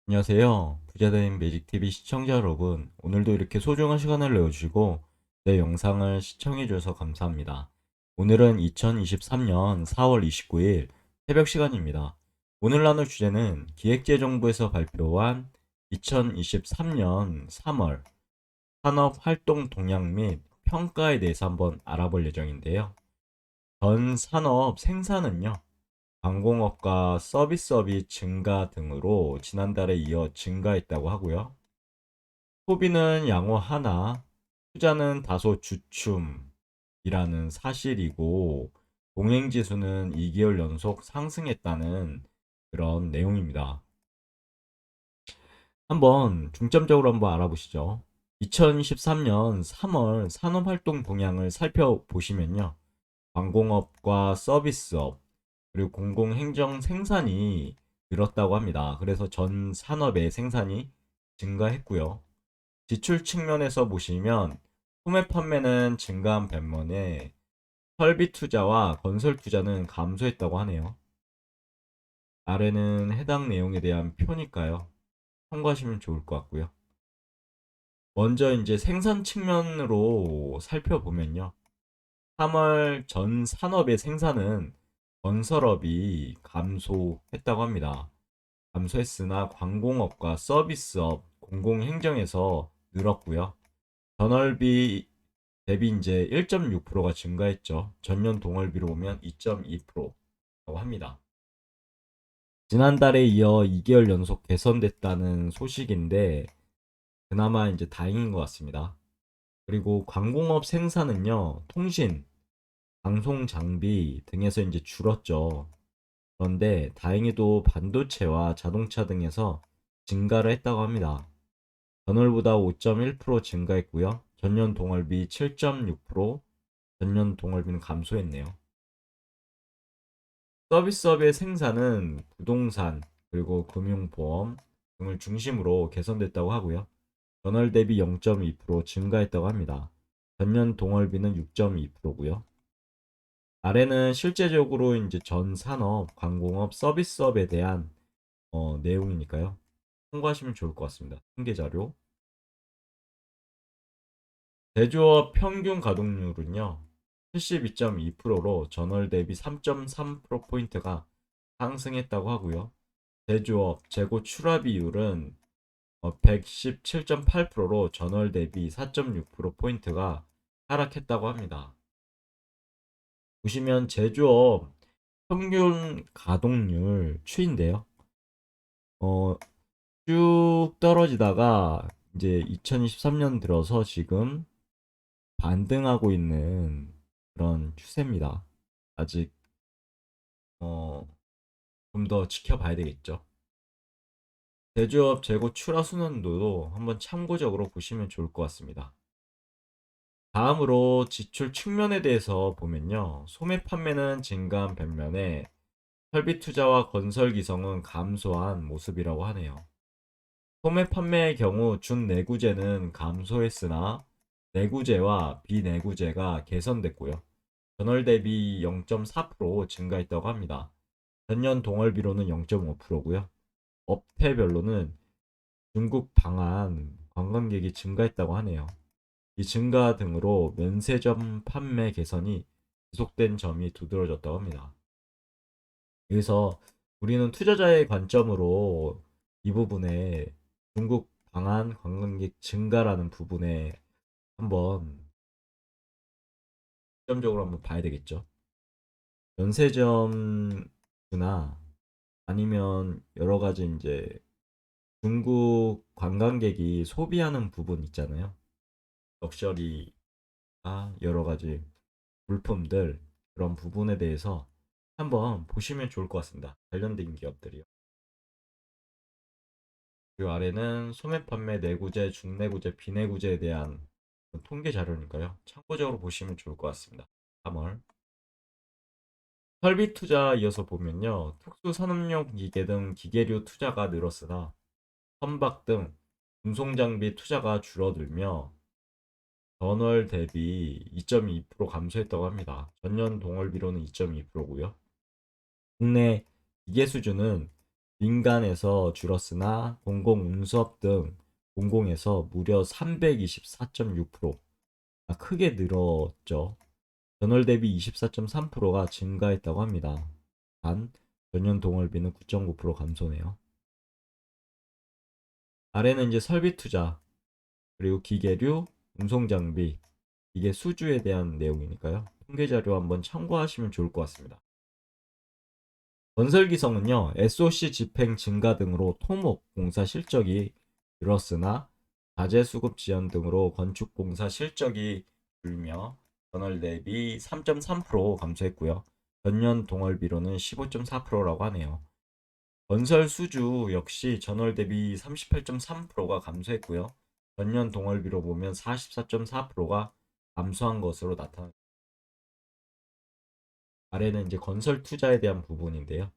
안녕하세요. 부자된 매직TV 시청자 여러분. 오늘도 이렇게 소중한 시간을 내어주시고 내 영상을 시청해주셔서 감사합니다. 오늘은 2023년 4월 29일 새벽 시간입니다. 오늘 나눌 주제는 기획재정부에서 발표한 2023년 3월 산업활동 동향 및 평가에 대해서 한번 알아볼 예정인데요. 전 산업 생산은요, 항공업과 서비스업이 증가 등으로 지난달에 이어 증가했다고 하고요. 소비는 양호하나 투자는 다소 주춤이라는 사실이고, 동행지수는 2개월 연속 상승했다는 그런 내용입니다. 한번 중점적으로 한번 알아보시죠. 2023년 3월 산업활동 동향을 살펴보시면요. 항공업과 서비스업, 그리고 공공행정 생산이 늘었다고 합니다. 그래서 전 산업의 생산이 증가했고요. 지출 측면에서 보시면 소매 판매는 증가한 반면에 설비 투자와 건설 투자는 감소했다고 하네요. 아래는 해당 내용에 대한 표니까요. 참고하시면 좋을 것 같고요. 먼저 이제 생산 측면으로 살펴보면요. 3월 전 산업의 생산은 건설업이 감소했다고 합니다. 감소했으나 관공업과 서비스업, 공공행정에서 늘었고요. 전월비 대비 이제 1.6%가 증가했죠. 전년 동월비로 보면 2.2%라고 합니다. 지난달에 이어 2개월 연속 개선됐다는 소식인데 그나마 이제 다행인 것 같습니다. 그리고 관공업 생산은요, 통신, 방송 장비 등에서 이제 줄었죠. 그런데 다행히도 반도체와 자동차 등에서 증가를 했다고 합니다. 전월보다 5.1% 증가했고요. 전년 동월비 7.6%, 전년 동월비는 감소했네요. 서비스업의 생산은 부동산, 그리고 금융보험 등을 중심으로 개선됐다고 하고요. 전월 대비 0.2% 증가했다고 합니다. 전년 동월비는 6.2%고요. 아래는 실제적으로 이제 전 산업, 관공업, 서비스업에 대한 내용이니까요. 참고하시면 좋을 것 같습니다. 통계 자료. 제조업 평균 가동률은요. 72.2%로 전월 대비 3.3%포인트가 상승했다고 하고요. 제조업 재고 출하 비율은 117.8%로 전월 대비 4.6%포인트가 하락했다고 합니다. 보시면 제조업 평균 가동률 추인데요. 어, 쭉 떨어지다가 이제 2023년 들어서 지금 반등하고 있는 그런 추세입니다. 아직 좀 더 지켜봐야 되겠죠. 제조업 재고 출하 순환도도 한번 참고적으로 보시면 좋을 것 같습니다. 다음으로 지출 측면에 대해서 보면요. 소매 판매는 증가한 반면에 설비 투자와 건설 기성은 감소한 모습이라고 하네요. 소매 판매의 경우 준내구재는 감소했으나 내구재와 비내구재가 개선됐고요. 전월 대비 0.4% 증가했다고 합니다. 전년 동월비로는 0.5%고요. 업태별로는 중국 방한 관광객이 증가했다고 하네요. 이 증가 등으로 면세점 판매 개선이 지속된 점이 두드러졌다고 합니다. 여기서 우리는 투자자의 관점으로 이 부분에 중국 방한 관광객 증가라는 부분에 한번 점적으로 한번 봐야 되겠죠. 면세점이나 아니면 여러 가지 이제 중국 관광객이 소비하는 부분 있잖아요. 럭셔리나 여러 가지 물품들 그런 부분에 대해서 한번 보시면 좋을 것 같습니다. 관련된 기업들이요. 그리고 아래는 소매 판매 내구재, 중내구재, 비내구재에 대한 통계 자료니까요. 참고적으로 보시면 좋을 것 같습니다. 3월. 설비 투자 이어서 보면요. 특수산업용 기계 등 기계류 투자가 늘었으나 선박 등 운송장비 투자가 줄어들며 전월 대비 2.2% 감소했다고 합니다. 전년 동월비로는 2.2%고요. 국내 기계 수주는 민간에서 줄었으나 공공운수업 등 공공에서 무려 324.6%, 크게 늘었죠. 전월 대비 24.3%가 증가했다고 합니다. 단 전년 동월비는 9.9% 감소네요. 아래는 이제 설비 투자, 그리고 기계류, 운송 장비, 이게 수주에 대한 내용이니까요. 통계 자료 한번 참고하시면 좋을 것 같습니다. 건설기성은요, SOC 집행 증가 등으로 토목 공사 실적이 늘었으나 자재 수급 지연 등으로 건축 공사 실적이 줄며 전월 대비 3.3% 감소했고요. 전년 동월비로는 15.4%라고 하네요. 건설 수주 역시 전월 대비 38.3%가 감소했고요. 전년 동월비로 보면 44.4%가 감소한 것으로 나타납니다. 아래는 이제 건설 투자에 대한 부분인데요.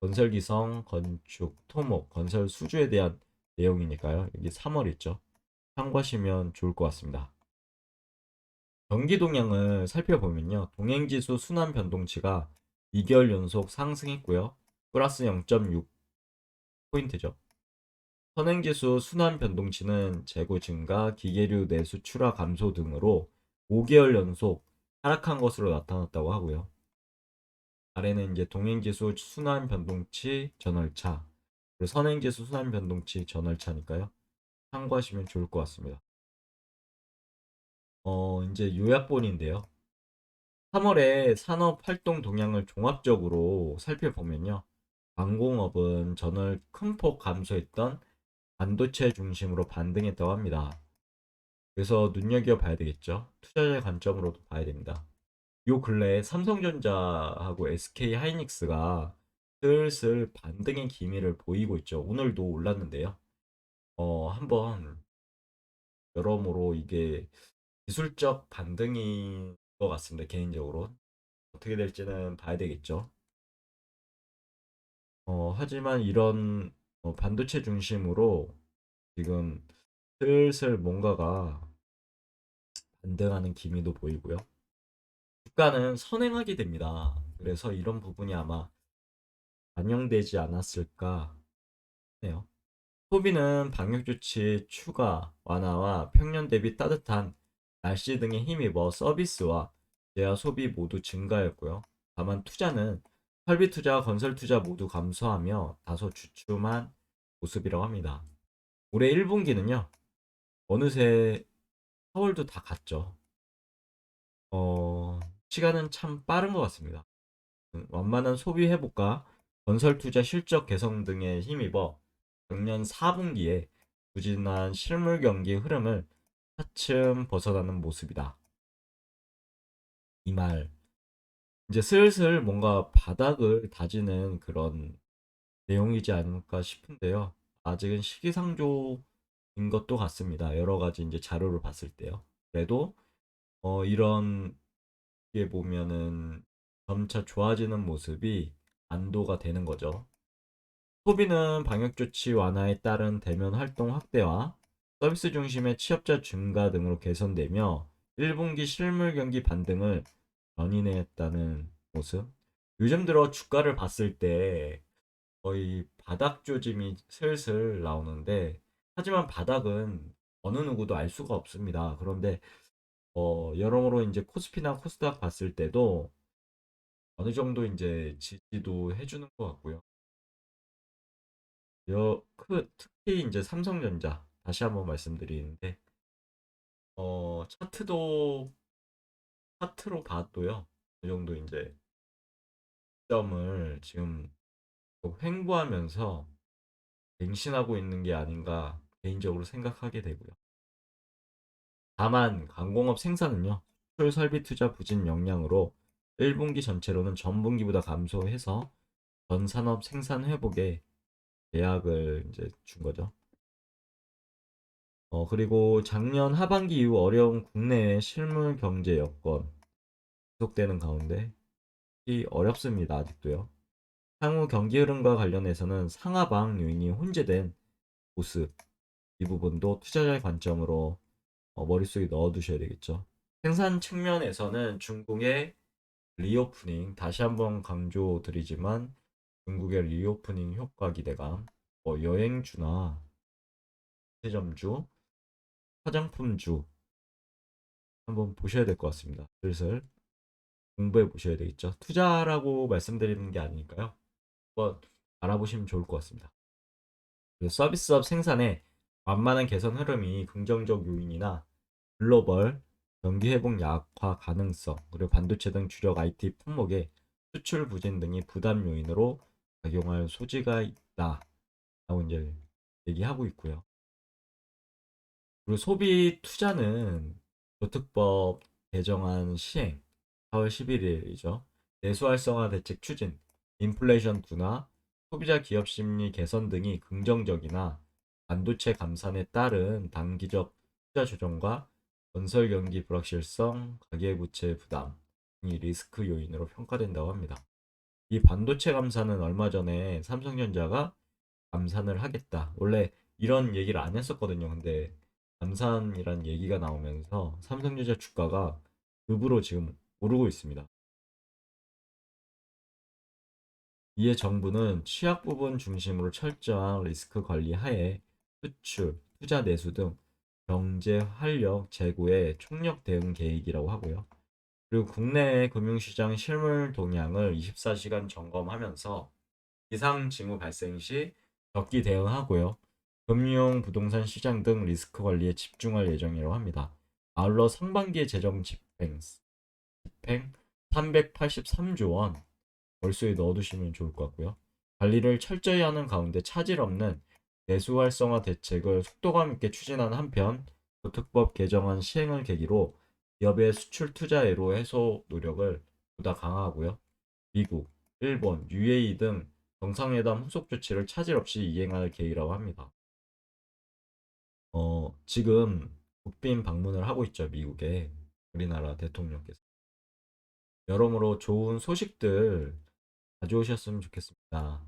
건설 기성, 건축, 토목, 건설 수주에 대한 내용이니까요. 여기 3월 있죠. 참고하시면 좋을 것 같습니다. 경기 동향을 살펴보면요. 동행지수 순환 변동치가 2개월 연속 상승했고요. 플러스 0.6포인트죠. 선행지수 순환 변동치는 재고 증가, 기계류 내수 출하 감소 등으로 5개월 연속 하락한 것으로 나타났다고 하고요. 아래는 이제 동행지수 순환 변동치 전월차, 그리고 선행지수 순환 변동치 전월차니까요. 참고하시면 좋을 것 같습니다. 이제 요약본인데요. 3월에 산업 활동 동향을 종합적으로 살펴보면요. 방공업은 전월 큰 폭 감소했던 반도체 중심으로 반등했다고 합니다. 그래서 눈여겨봐야 되겠죠. 투자자의 관점으로도 봐야 됩니다. 요 근래에 삼성전자하고 SK 하이닉스가 슬슬 반등의 기미를 보이고 있죠. 오늘도 올랐는데요. 한번 여러모로 이게 기술적 반등인 것 같습니다. 개인적으로 어떻게 될지는 봐야 되겠죠. 하지만 이런 반도체 중심으로 지금 슬슬 뭔가가 반등하는 기미도 보이고요. 주가는 선행하게 됩니다. 그래서 이런 부분이 아마 반영되지 않았을까 해요. 소비는 방역조치 추가 완화와 평년 대비 따뜻한 날씨 등에 힘입어 서비스와 제야 소비 모두 증가했고요. 다만 투자는 설비 투자와 건설 투자 모두 감소하며 다소 주춤한 모습이라고 합니다. 올해 1분기는요, 어느새 4월도 다 갔죠. 시간은 참 빠른 것 같습니다. 완만한 소비 회복과 건설 투자 실적 개선 등에 힘입어 작년 4분기에 부진한 실물 경기 흐름을 차츰 벗어나는 모습이다. 이 말, 이제 슬슬 뭔가 바닥을 다지는 그런 내용이지 않을까 싶은데요. 아직은 시기상조인 것도 같습니다. 여러 가지 이제 자료를 봤을 때요. 그래도 이런 게 보면은 점차 좋아지는 모습이 안도가 되는 거죠. 소비는 방역조치 완화에 따른 대면 활동 확대와 서비스 중심의 취업자 증가 등으로 개선되며 1분기 실물 경기 반등을 견인했다는 모습. 요즘 들어 주가를 봤을 때 거의 바닥 조짐이 슬슬 나오는데, 하지만 바닥은 어느 누구도 알 수가 없습니다. 그런데 여러모로 이제 코스피나 코스닥 봤을 때도 어느 정도 이제 지지도 해주는 것 같고요. 특히 이제 삼성전자 다시 한번 말씀드리는데 차트도 차트로 봐도요. 이 정도 이제 점을 지금 횡보하면서 갱신하고 있는 게 아닌가 개인적으로 생각하게 되고요. 다만 강공업 생산은요. 수출 설비 투자 부진 영향으로 1분기 전체로는 전분기보다 감소해서 전 산업 생산 회복에 제약을 이제 준 거죠. 그리고 작년 하반기 이후 어려운 국내의 실물 경제 여건 지속되는 가운데 이 어렵습니다. 아직도요. 향후 경기 흐름과 관련해서는 상하방 요인이 혼재된 모습, 이 부분도 투자자의 관점으로 머릿속에 넣어두셔야 되겠죠. 생산 측면에서는 중국의 리오프닝, 다시 한번 강조드리지만 중국의 리오프닝 효과 기대감, 여행주나 세점주, 화장품주 한번 보셔야 될 것 같습니다. 슬슬 공부해 보셔야 되겠죠. 투자라고 말씀드리는 게 아니니까요. 한번 알아보시면 좋을 것 같습니다. 그리고 서비스업 생산의 완만한 개선 흐름이 긍정적 요인이나 글로벌 경기 회복 약화 가능성, 그리고 반도체 등 주력 IT 품목의 수출 부진 등이 부담 요인으로 작용할 소지가 있다라고 이제 얘기하고 있고요. 그리고 소비 투자는 노특법 개정안 시행 4월 11일이죠. 내수 활성화 대책 추진, 인플레이션 둔화, 소비자 기업 심리 개선 등이 긍정적이나 반도체 감산에 따른 단기적 투자 조정과 건설 경기 불확실성, 가계부채 부담 등이 리스크 요인으로 평가된다고 합니다. 이 반도체 감산은 얼마 전에 삼성전자가 감산을 하겠다. 원래 이런 얘기를 안 했었거든요. 근데 감산이란 얘기가 나오면서 삼성전자 주가가 급으로 지금 오르고 있습니다. 이에 정부는 취약 부분 중심으로 철저한 리스크 관리 하에 수출, 투자 내수 등 경제 활력 제고에 총력 대응 계획이라고 하고요. 그리고 국내 금융시장 실물 동향을 24시간 점검하면서 이상 징후 발생 시 적기 대응하고요. 금융, 부동산 시장 등 리스크 관리에 집중할 예정이라고 합니다. 아울러 상반기의 집행 383조 원 월수에 넣어두시면 좋을 것 같고요. 관리를 철저히 하는 가운데 차질 없는 내수 활성화 대책을 속도감 있게 추진하는 한편 고특법 개정안 시행을 계기로 기업의 수출 투자 애로 해소 노력을 보다 강화하고요. 미국, 일본, UAE 등 정상회담 후속 조치를 차질 없이 이행할 계획이라고 합니다. 지금 국빈 방문을 하고 있죠, 미국에. 우리나라 대통령께서. 여러모로 좋은 소식들 가져오셨으면 좋겠습니다.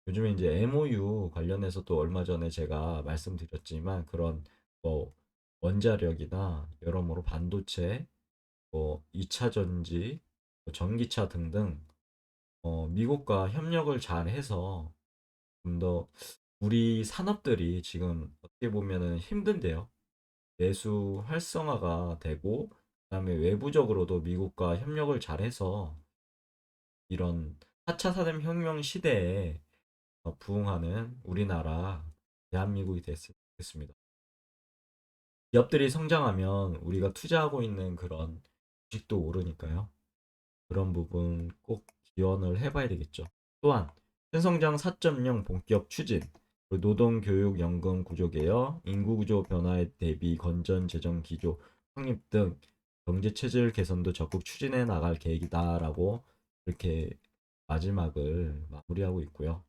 요즘에 이제 MOU 관련해서 또 얼마 전에 제가 말씀드렸지만 그런 뭐 원자력이나 여러모로 반도체, 뭐 2차 전지, 뭐 전기차 등등 미국과 협력을 잘 해서 좀 더 우리 산업들이 지금 어떻게 보면은 힘든데요. 내수 활성화가 되고 그다음에 외부적으로도 미국과 협력을 잘 해서 이런 4차 산업혁명 시대에 부응하는 우리나라 대한민국이 됐으면 좋겠습니다. 기업들이 성장하면 우리가 투자하고 있는 그런 주식도 오르니까요. 그런 부분 꼭 지원을 해봐야 되겠죠. 또한 신성장 4.0 본격 추진, 노동교육연금 구조 개혁, 인구구조 변화에 대비 건전 재정 기조 확립 등 경제 체질 개선도 적극 추진해 나갈 계획이다라고 이렇게 마지막을 마무리하고 있고요.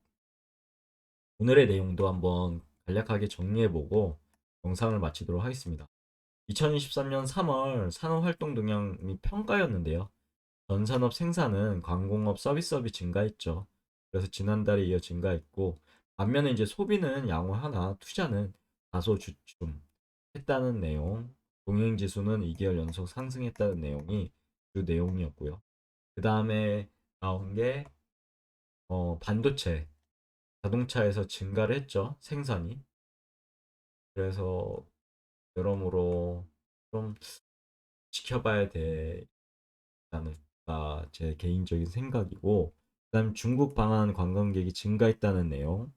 오늘의 내용도 한번 간략하게 정리해보고 영상을 마치도록 하겠습니다. 2023년 3월 산업활동 동향 및 평가였는데요. 전 산업 생산은 광공업 서비스업이 증가했죠. 그래서 지난달에 이어 증가했고 반면에 이제 소비는 양호하나 투자는 다소 주춤했다는 내용, 동행지수는 2개월 연속 상승했다는 내용이 주 내용이었고요. 그 다음에 나온 게 반도체, 자동차에서 증가를 했죠. 생산이. 그래서 여러모로 좀 지켜봐야 되지 않을까 제 개인적인 생각이고 그다음 중국 방한 관광객이 증가했다는 내용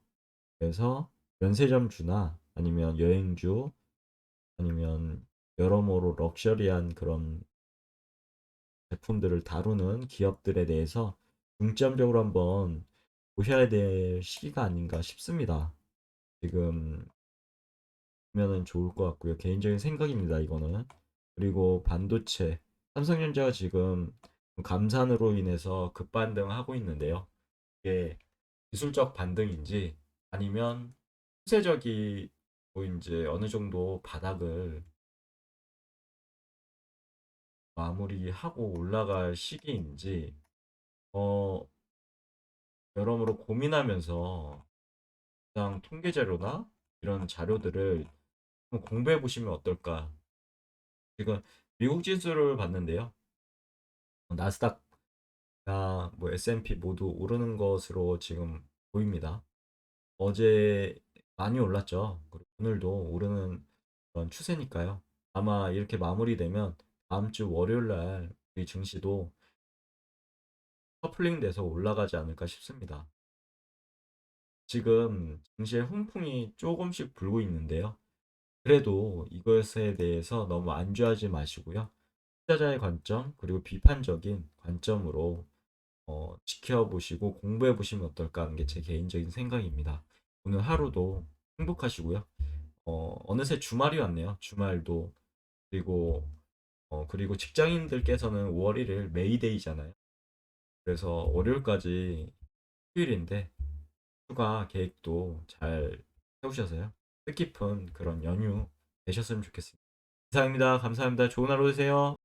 그래서 면세점주나 아니면 여행주 아니면 여러모로 럭셔리한 그런 제품들을 다루는 기업들에 대해서 중점적으로 한번 보셔야 될 시기가 아닌가 싶습니다. 지금 보면은 좋을 것 같고요. 개인적인 생각입니다, 이거는. 그리고 반도체, 삼성전자가 지금 감산으로 인해서 급반등하고 있는데요. 이게 기술적 반등인지 아니면 추세적이 뭐 이제 어느 정도 바닥을 마무리하고 올라갈 시기인지 어 여러모로 고민하면서 그냥 통계 자료나 이런 자료들을 한번 공부해 보시면 어떨까. 지금 미국 지수를 봤는데요. 나스닥 뭐 S&P 모두 오르는 것으로 지금 보입니다. 어제 많이 올랐죠. 그리고 오늘도 오르는 그런 추세니까요. 아마 이렇게 마무리되면 다음 주 월요일 날 우리 증시도 커플링 돼서 올라가지 않을까 싶습니다. 지금 증시에 훈풍이 조금씩 불고 있는데요. 그래도 이것에 대해서 너무 안주하지 마시고요. 투자자의 관점 그리고 비판적인 관점으로 지켜보시고 공부해 보시면 어떨까 하는 게 제 개인적인 생각입니다. 오늘 하루도 행복하시고요. 어느새 주말이 왔네요. 주말도 그리고 그리고 직장인들께서는 5월 1일 메이데이잖아요. 그래서 월요일까지 휴일인데 휴가 계획도 잘 세우셔서요. 뜻깊은 그런 연휴 되셨으면 좋겠습니다. 이상입니다. 감사합니다. 좋은 하루 되세요.